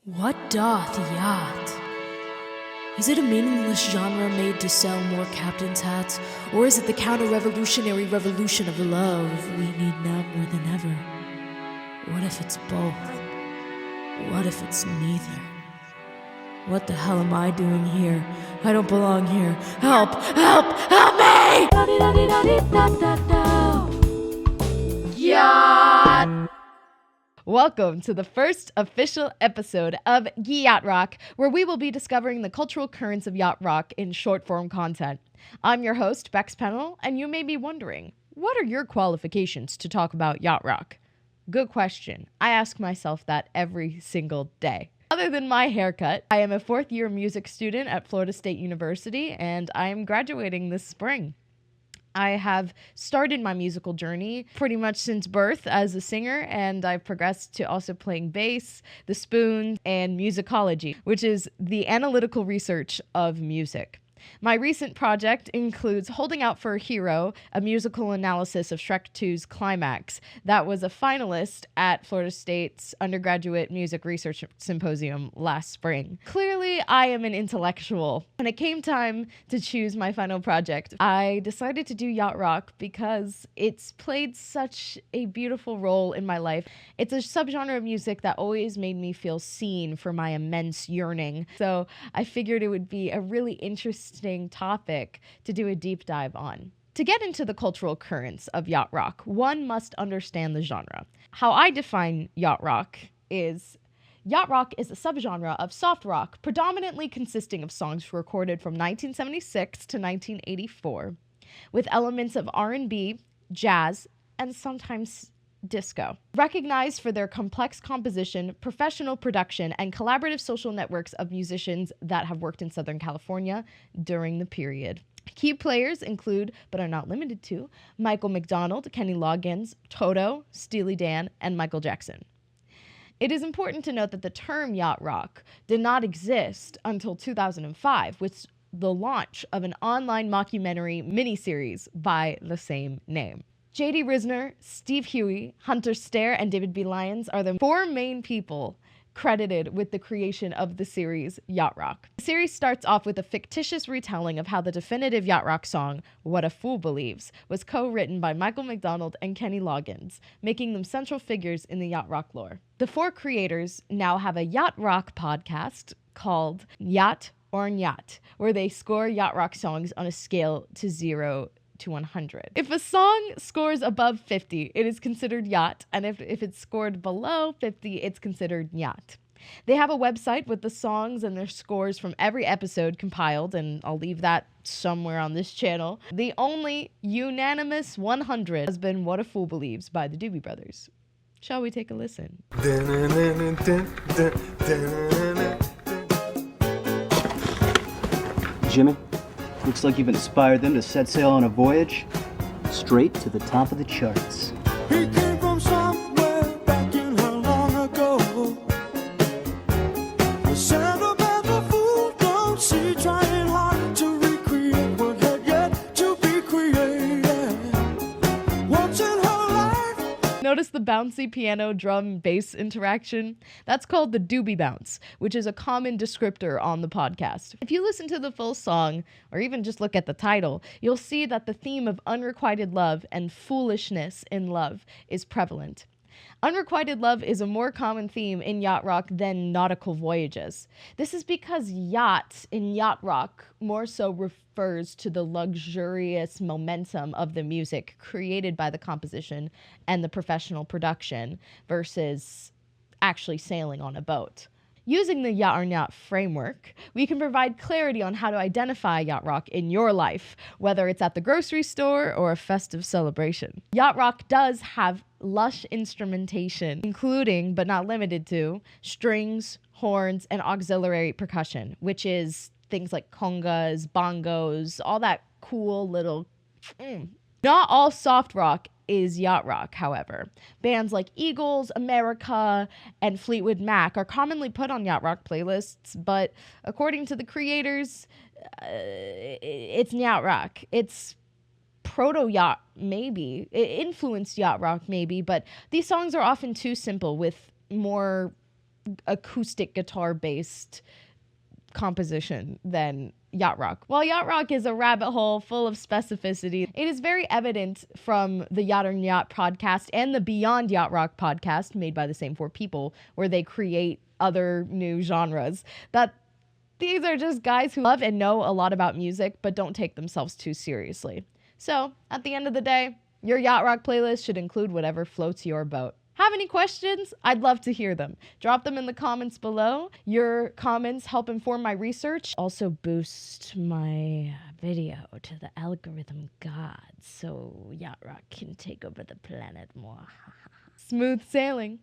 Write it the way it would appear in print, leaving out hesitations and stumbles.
What doth yacht? Is it a meaningless genre made to sell more captain's hats? Or is it the counter-revolutionary revolution of love we need now more than ever? What if it's both? What if it's neither? What the hell am I doing here? I don't belong here. Help! Help! Help me! Yacht! Welcome to the first official episode of Gyacht Rock, where we will be discovering the cultural currents of yacht rock in short-form content. I'm your host, Bex Pennell, and you may be wondering, what are your qualifications to talk about yacht rock? Good question. I ask myself that every single day. Other than my haircut, I am a fourth-year music student at Florida State University, and I am graduating this spring. I have started my musical journey pretty much since birth as a singer, and I've progressed to also playing bass, the spoon, and musicology, which is the analytical research of music. My recent project includes Holding Out for a Hero, a musical analysis of Shrek 2's climax that was a finalist at Florida State's Undergraduate Music Research Symposium last spring. Clearly, I am an intellectual. When it came time to choose my final project, I decided to do yacht rock because it's played such a beautiful role in my life. It's a subgenre of music that always made me feel seen for my immense yearning. So I figured it would be a really interesting topic to do a deep dive on. To get into the cultural currents of yacht rock, one must understand the genre. How I define yacht rock is a subgenre of soft rock, predominantly consisting of songs recorded from 1976 to 1984, with elements of R&B, jazz, and sometimes disco. Recognized for their complex composition, professional production, and collaborative social networks of musicians that have worked in Southern California during the period. Key players include, but are not limited to, Michael McDonald, Kenny Loggins, Toto, Steely Dan, and Michael Jackson. It is important to note that the term yacht rock did not exist until 2005, with the launch of an online mockumentary miniseries by the same name. J.D. Risner, Steve Huey, Hunter Stair, and David B. Lyons are the four main people credited with the creation of the series Yacht Rock. The series starts off with a fictitious retelling of how the definitive yacht rock song, What a Fool Believes, was co-written by Michael McDonald and Kenny Loggins, making them central figures in the yacht rock lore. The four creators now have a yacht rock podcast called Yacht or Yacht, where they score yacht rock songs on a scale to 0 to 100. If a song scores above 50, it is considered yacht, and if it's scored below 50, it's considered yacht. They have a website with the songs and their scores from every episode compiled, and I'll leave that somewhere on this channel. The only unanimous 100 has been What a Fool Believes by the Doobie Brothers. Shall we take a listen? Jimmy, looks like you've inspired them to set sail on a voyage straight to the top of the charts. He came from somewhere back in hell long ago. The sentimental fool don't see, trying hard to recreate what had yet to be created. Once in her life. Notice the bouncy piano, drum, bass interaction? That's called the doobie bounce, which is a common descriptor on the podcast. If you listen to the full song, or even just look at the title, you'll see that the theme of unrequited love and foolishness in love is prevalent. Unrequited love is a more common theme in yacht rock than nautical voyages. This is because yacht in yacht rock more so refers to the luxurious momentum of the music created by the composition and the professional production versus actually sailing on a boat. Using the yacht or yacht framework, we can provide clarity on how to identify yacht rock in your life, whether it's at the grocery store or a festive celebration. Yacht rock does have lush instrumentation, including, but not limited to, strings, horns, and auxiliary percussion, which is things like congas, bongos, all that cool little... Not all soft rock is yacht rock, however. Bands like Eagles, America, and Fleetwood Mac are commonly put on yacht rock playlists, but according to the creators, it's yacht rock. It's proto-yacht, maybe. It influenced yacht rock, maybe, but these songs are often too simple with more acoustic guitar based composition than Yacht Rock. While Yacht Rock is a rabbit hole full of specificity, it is very evident from the Yacht and Yacht podcast and the Beyond Yacht Rock podcast made by the same four people, where they create other new genres, that these are just guys who love and know a lot about music but don't take themselves too seriously. So, at the end of the day, your Yacht Rock playlist should include whatever floats your boat. Have any questions? I'd love to hear them. Drop them in the comments below. Your comments help inform my research. Also boost my video to the algorithm gods so Yacht Rock can take over the planet more. Smooth sailing.